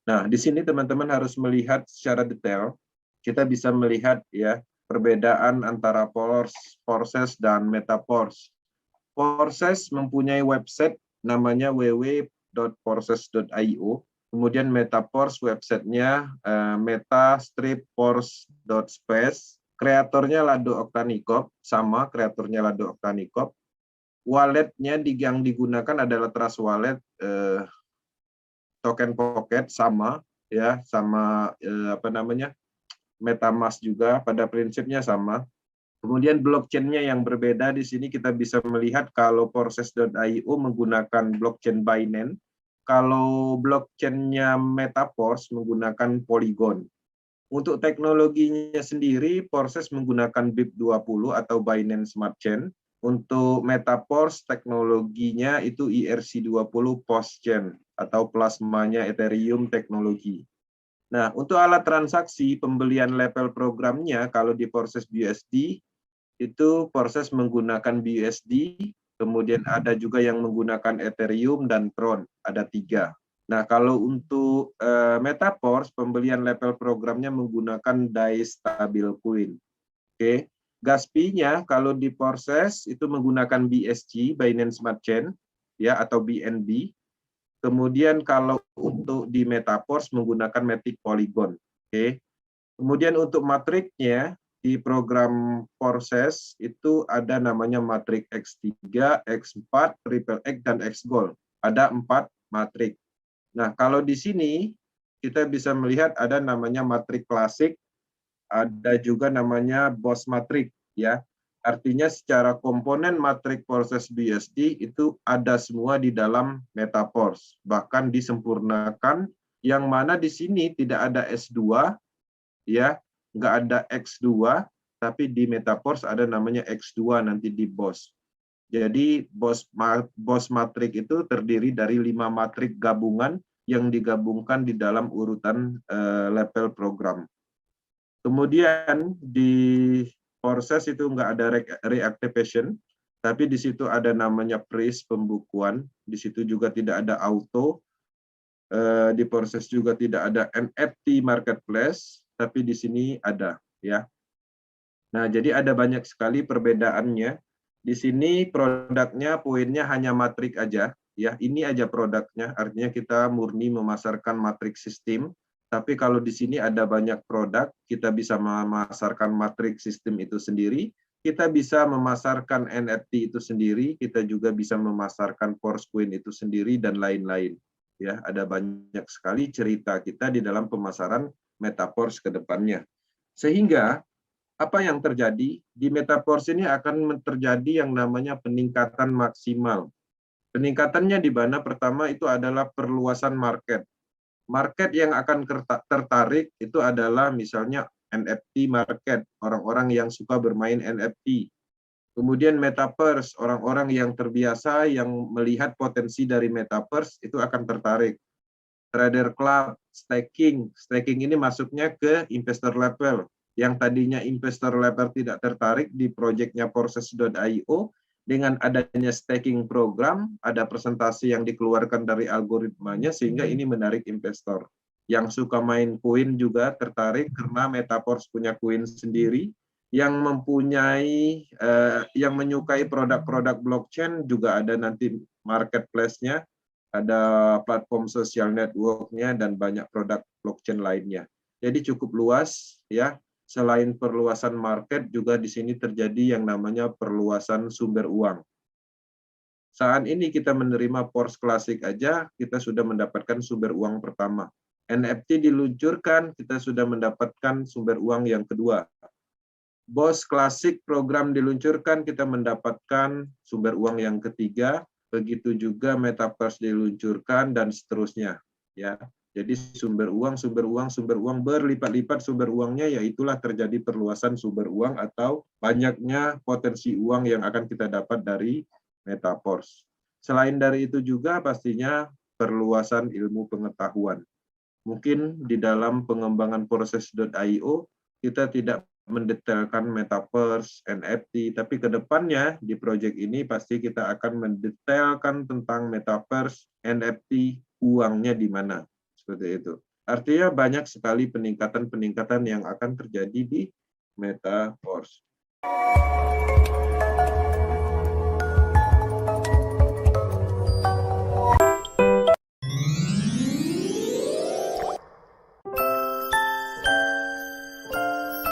Nah, di sini teman-teman harus melihat secara detail. Kita bisa melihat ya perbedaan antara Porses dan Metapors. Porses mempunyai website namanya www.porses.io. Kemudian Metapors websitenya meta-pors.space. Kreatornya Lado Oktanikov, sama kreatornya Lado Oktanikov. Walletnya yang digunakan adalah Trust Wallet, Token Pocket sama ya, sama MetaMask juga pada prinsipnya sama. Kemudian blockchain-nya yang berbeda di sini kita bisa melihat kalau Porses.io menggunakan blockchain Binance, kalau blockchain-nya Metapors menggunakan Polygon. Untuk teknologinya sendiri, Porses menggunakan BIP20 atau Binance Smart Chain. Untuk Metapors teknologinya itu ERC20 Postchain atau plasmanya Ethereum teknologi. Nah, untuk alat transaksi pembelian level programnya kalau di Porses BUSD itu Porses menggunakan BUSD, kemudian ada juga yang menggunakan Ethereum dan Tron, ada 3. Nah, kalau untuk Metapors pembelian level programnya menggunakan DAI Stablecoin. Oke. Gas fee-nya kalau di Porses itu menggunakan BSC, Binance Smart Chain, ya, atau BNB. Kemudian kalau untuk di Metapors menggunakan Matic Polygon. Oke. Kemudian untuk matriknya di program Porses itu ada namanya matrik X3, X4, Triple X, dan X-Gold. Ada 4 matrik. Nah, kalau di sini kita bisa melihat ada namanya matrik klasik, ada juga namanya BOS matrik ya. Artinya secara komponen matrik Porses BUSD itu ada semua di dalam Metapors, bahkan disempurnakan yang mana di sini tidak ada S2 ya, nggak ada X2, tapi di Metapors ada namanya X2 nanti di BOS. Jadi BOS matrik itu terdiri dari 5 matrik gabungan yang digabungkan di dalam urutan level program. Kemudian di Porses itu nggak ada reactivation, tapi di situ ada namanya freeze pembukuan. Di situ juga tidak ada auto. Di Porses juga tidak ada NFT marketplace, tapi di sini ada ya. Nah, jadi ada banyak sekali perbedaannya. Di sini produknya poinnya hanya matrik aja ya. Ini aja produknya, artinya kita murni memasarkan matrik sistem. Tapi kalau di sini ada banyak produk, kita bisa memasarkan matrik sistem itu sendiri, kita bisa memasarkan NFT itu sendiri, kita juga bisa memasarkan Porcoin itu sendiri dan lain-lain. Ya, ada banyak sekali cerita kita di dalam pemasaran Metapors ke depannya. Sehingga apa yang terjadi di Metapors ini akan terjadi yang namanya peningkatan maksimal. Peningkatannya di mana pertama itu adalah perluasan market. Market yang akan tertarik itu adalah misalnya NFT market, orang-orang yang suka bermain NFT. Kemudian Metaverse, orang-orang yang terbiasa yang melihat potensi dari Metaverse itu akan tertarik. Trader Club, staking ini masuknya ke investor level. Yang tadinya investor level tidak tertarik di proyeknya Porses.io, dengan adanya staking program, ada presentasi yang dikeluarkan dari algoritmanya sehingga ini menarik investor. Yang suka main koin juga tertarik karena Metapors punya koin sendiri. Yang mempunyai, yang menyukai produk-produk blockchain juga ada nanti marketplace-nya, ada platform social network-nya dan banyak produk blockchain lainnya. Jadi cukup luas ya. Selain perluasan market, juga di sini terjadi yang namanya perluasan sumber uang. Saat ini kita menerima Pors Classic aja, kita sudah mendapatkan sumber uang pertama. NFT diluncurkan, kita sudah mendapatkan sumber uang yang kedua. BOS Classic program diluncurkan, kita mendapatkan sumber uang yang ketiga. Begitu juga Metaverse diluncurkan, dan seterusnya. Ya. Jadi sumber uang berlipat-lipat sumber uangnya, yaitulah terjadi perluasan sumber uang atau banyaknya potensi uang yang akan kita dapat dari Metaverse. Selain dari itu juga pastinya perluasan ilmu pengetahuan. Mungkin di dalam pengembangan Porses.io kita tidak mendetailkan Metaverse, NFT, tapi ke depannya di proyek ini pasti kita akan mendetailkan tentang Metaverse, NFT, uangnya di mana. Seperti itu. Artinya banyak sekali peningkatan-peningkatan yang akan terjadi di Metaverse.